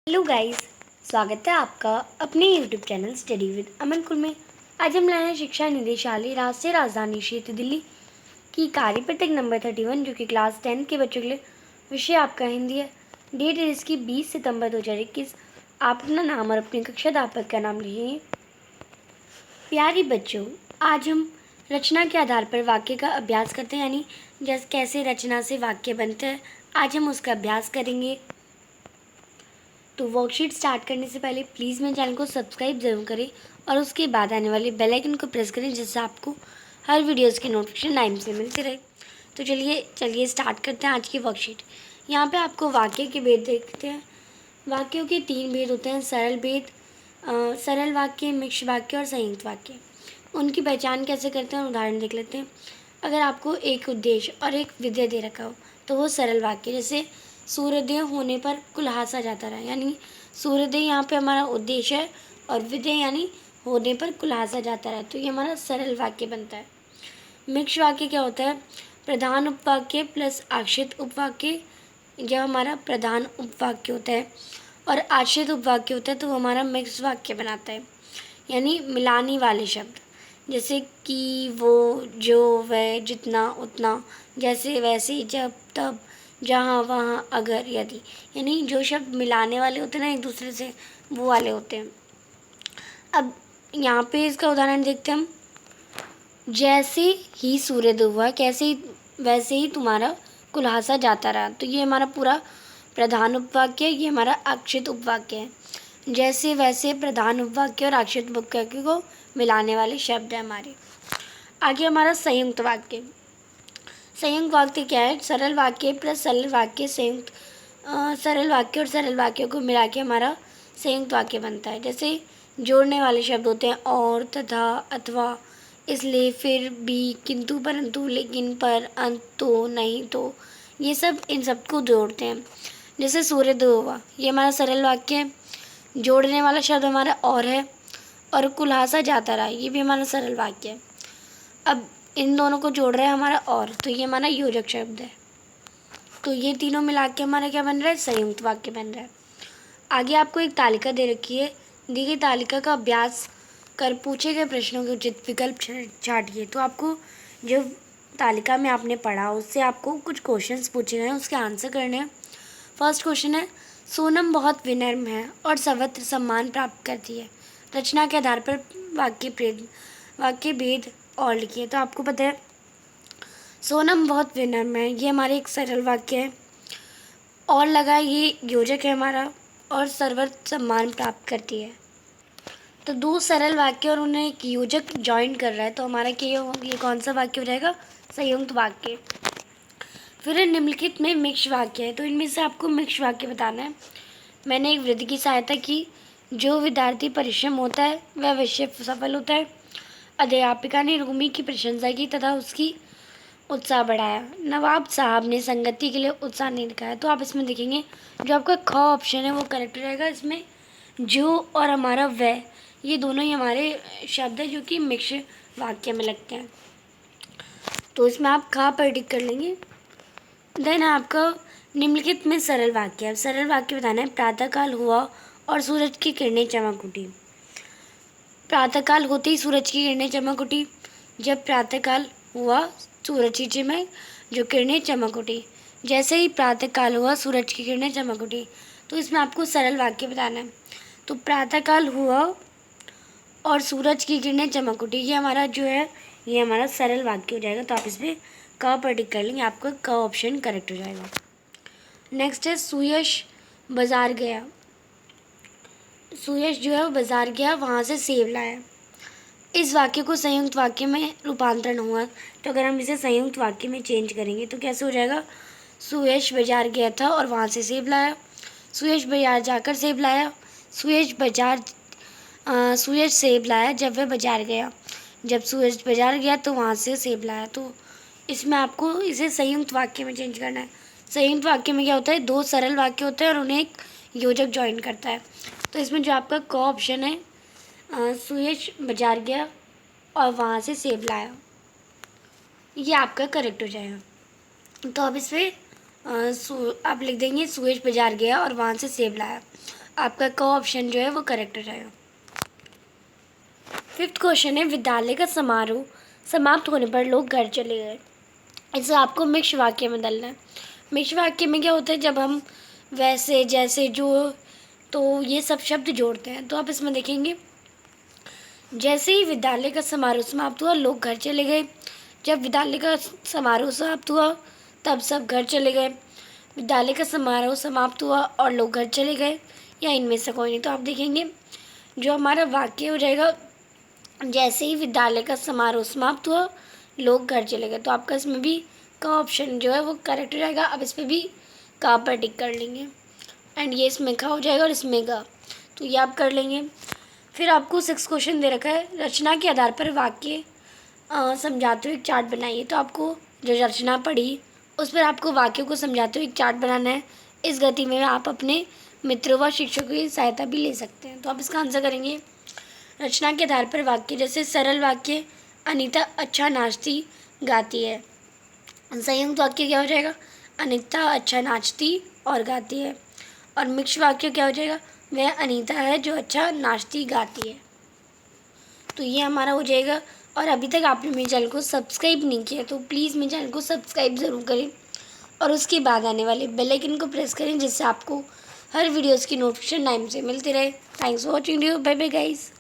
Hello guys, स्वागत है आपका अपने यूट्यूब चैनल स्टडी विद अमन कुल में। आज हम लाए हैं शिक्षा निदेशालय राष्ट्रीय राजधानी क्षेत्र दिल्ली की कार्यपत्रक नंबर 31 जो कि क्लास 10 के बच्चों के लिए विषय आपका हिंदी है। डेट है इसकी 20 सितंबर 2021। आप अपना नाम और अपनी कक्षा अध्यापक का नाम लिखिए। प्यारे बच्चों, आज हम रचना के आधार पर वाक्य का अभ्यास करते हैं, यानी जैसे कैसे रचना से वाक्य बनते हैं। आज हम उसका अभ्यास करेंगे। तो वर्कशीट स्टार्ट करने से पहले प्लीज़ मेरे चैनल को सब्सक्राइब ज़रूर करें और उसके बाद आने वाले बेल आइकन को प्रेस करें, जिससे आपको हर वीडियोज़ की नोटिफिकेशन टाइम से मिलती रहे। तो चलिए स्टार्ट करते हैं आज की वर्कशीट। यहाँ पे आपको वाक्य के भेद देखते हैं। वाक्यों के 3 भेद होते हैं: सरल वाक्य, मिश्र वाक्य और संयुक्त वाक्य। उनकी पहचान कैसे करते हैं, उदाहरण देख लेते हैं। अगर आपको एक उद्देश्य और एक विधेय दे रखा हो तो वो सरल वाक्य, जैसे सूर्योदय होने पर कुल्हासा जाता रहा, यानी सूर्योदय यहाँ पे हमारा उद्देश्य है और विधेय यानी होने पर कुल्हासा जाता रहा, तो ये हमारा सरल वाक्य बनता है। मिक्स वाक्य क्या होता है? प्रधान उपवाक्य प्लस आश्रित उपवाक्य। जब हमारा प्रधान उपवाक्य होता है और आश्रित उपवाक्य होता है तो वो हमारा मिक्स वाक्य बनाता है, यानी मिलाने वाले शब्द, जैसे कि, वो, जो, वह, जितना, उतना, जैसे, वैसे, जब, तब, जहाँ, वहाँ, अगर, यदि, यानी जो शब्द मिलाने वाले होते हैं ना एक दूसरे से, वो वाले होते हैं। अब यहाँ पे इसका उदाहरण देखते हैं हम। जैसे ही सूर्योदय हुआ, वैसे ही तुम्हारा कुल्हासा जाता रहा, तो ये हमारा पूरा प्रधान उपवाक्य, ये हमारा आश्रित उपवाक्य है। जैसे वैसे प्रधान उपवाक्य और आश्रित उपवाक्य को मिलाने वाले शब्द है हमारे। आगे हमारा संयुक्त वाक्य। संयुक्त वाक्य क्या है? सरल वाक्य प्लस सरल वाक्य संयुक्त सरल वाक्य और सरल वाक्यों को मिला के हमारा संयुक्त वाक्य बनता है। जैसे जोड़ने वाले शब्द होते हैं और, तथा, अथवा, इसलिए, फिर भी, किंतु, परंतु, लेकिन, पर, अंत, तो, नहीं, तो, ये सब इन सबको जोड़ते हैं। जैसे सूर्योदय हुआ, ये हमारा सरल वाक्य है। जोड़ने वाला शब्द हमारा और है, और कुल्हासा जाता रहा, ये भी हमारा सरल वाक्य है। अब इन दोनों को जोड़ रहा है हमारा और, तो ये हमारा योजक शब्द है। तो ये तीनों मिला के हमारा क्या बन रहा है? संयुक्त वाक्य बन रहा है। आगे आपको एक तालिका दे रखी है। दी गई तालिका का अभ्यास कर पूछे गए प्रश्नों के उचित विकल्प छांटिए। तो आपको जो तालिका में आपने पढ़ा उससे आपको कुछ क्वेश्चंस पूछे गए हैं, उसके आंसर करने हैं। फर्स्ट क्वेश्चन है, सोनम बहुत विनम्र है और सर्वत्र सम्मान प्राप्त करती है। रचना के आधार पर वाक्य भेद और लिखिए। तो आपको पता है सोनम बहुत विनम्र है, ये हमारे एक सरल वाक्य है। और लगा, ये योजक है हमारा, और सर्वत्र सम्मान प्राप्त करती है। तो 2 सरल वाक्य और उन्हें एक योजक ज्वाइन कर रहा है, तो हमारा क्या ये कौन सा वाक्य हो जाएगा? संयुक्त वाक्य। फिर निम्नलिखित में मिक्स वाक्य है, तो इनमें से आपको मिक्स वाक्य बताना है। मैंने एक वृद्धि की सहायता की। जो विद्यार्थी परिश्रम होता है वह अवश्य सफल होता है। अध्यापिका ने रूमी की प्रशंसा की तथा उसकी उत्साह बढ़ाया। नवाब साहब ने संगति के लिए उत्साह नहीं दिखाया। तो आप इसमें देखेंगे जो आपका ख ऑप्शन है वो करेक्ट रहेगा। इसमें जो और हमारा वह, ये दोनों ही हमारे शब्द है जो कि मिक्स वाक्य में लगते हैं, तो इसमें आप ख पर टिक कर लेंगे। देन आपका निम्नलिखित में सरल वाक्य है। सरल वाक्य बताना है। प्रातःकाल हुआ और सूरज की किरणें चमक उठी। प्रातःकाल होते ही सूरज की किरणें चमक उठी। जब प्रातःकाल हुआ सूरज की में जो किरणें चमक उठी। जैसे ही प्रातःकाल हुआ सूरज की किरणें चमक उठी। तो इसमें आपको सरल वाक्य बताना है। तो प्रातःकाल हुआ और सूरज की किरणें चमक उठी, ये हमारा जो है ये हमारा सरल वाक्य हो जाएगा। तो आप इसमें क पर टिक कर लेंगे, आपका क ऑप्शन करेक्ट हो जाएगा। नेक्स्ट है सुयश बाजार गया। सुयश जो है वो बाजार गया, वहाँ से सेब लाया। इस वाक्य को संयुक्त वाक्य में रूपांतरण हुआ, तो अगर हम इसे संयुक्त वाक्य में चेंज करेंगे तो कैसे हो जाएगा? सुयश बाजार गया था और वहाँ से सेब लाया। सुयश बाजार जाकर सेब लाया। सुयश सेब लाया जब वह बाजार गया। जब सुयश बाजार गया तो वहाँ से सेब लाया। तो इसमें आपको इसे संयुक्त वाक्य में चेंज करना है। संयुक्त वाक्य में क्या होता है? 2 सरल वाक्य होते हैं और उन्हें एक योजक ज्वाइन करता है। तो इसमें जो आपका क ऑप्शन है, सुयश बाजार गया और वहाँ से सेब लाया, ये आपका करेक्ट हो जाएगा। तो अब इसमें आप लिख देंगे सुयश बाजार गया और वहाँ से सेब लाया। आपका क ऑप्शन जो है वो करेक्ट हो जाएगा। फिफ्थ क्वेश्चन है, विद्यालय का समारोह समाप्त होने पर लोग घर चले गए। इसे आपको मिक्स वाक्य में डालना है। मिक्स वाक्य में क्या होता है, जब हम वैसे, जैसे, जो, तो ये सब शब्द जोड़ते हैं। तो आप इसमें देखेंगे, जैसे ही विद्यालय का समारोह समाप्त हुआ लोग घर चले गए। जब विद्यालय का समारोह समाप्त हुआ तब सब घर चले गए। विद्यालय का समारोह समाप्त हुआ और लोग घर चले गए, या इनमें से कोई नहीं। तो आप देखेंगे जो हमारा वाक्य हो जाएगा, जैसे ही विद्यालय का समारोह समाप्त हुआ लोग घर चले गए। तो आपका इसमें भी का ऑप्शन जो है वो करेक्ट हो जाएगा। अब इस पर भी का पर टिक कर लेंगे, एंड ये इसमें का हो जाएगा और इसमें का, तो ये आप कर लेंगे। फिर आपको 6 क्वेश्चन दे रखा है, रचना के आधार पर वाक्य समझाते हुए एक चार्ट बनाइए। तो आपको जो रचना पढ़ी उस पर आपको वाक्यों को समझाते हुए एक चार्ट बनाना है। इस गति में आप अपने मित्रों व शिक्षकों की सहायता भी ले सकते हैं। तो आप इसका आंसर करेंगे, रचना के आधार पर वाक्य, जैसे सरल वाक्य, अनीता अच्छा नाचती गाती है। संयुक्त वाक्य क्या हो जाएगा, अनीता अच्छा नाचती और गाती है। और मिक्स वाक्य क्या हो जाएगा, वह अनीता है जो अच्छा नाचती गाती है। तो ये हमारा हो जाएगा। और अभी तक आपने मेरे चैनल को सब्सक्राइब नहीं किया तो प्लीज़ मेरे चैनल को सब्सक्राइब ज़रूर करें और उसके बाद आने वाले बेल आइकन को प्रेस करें, जिससे आपको हर वीडियोज़ की नोटिफिकेशन टाइम से मिलती रहे। Thanks for watching video. Bye bye guys.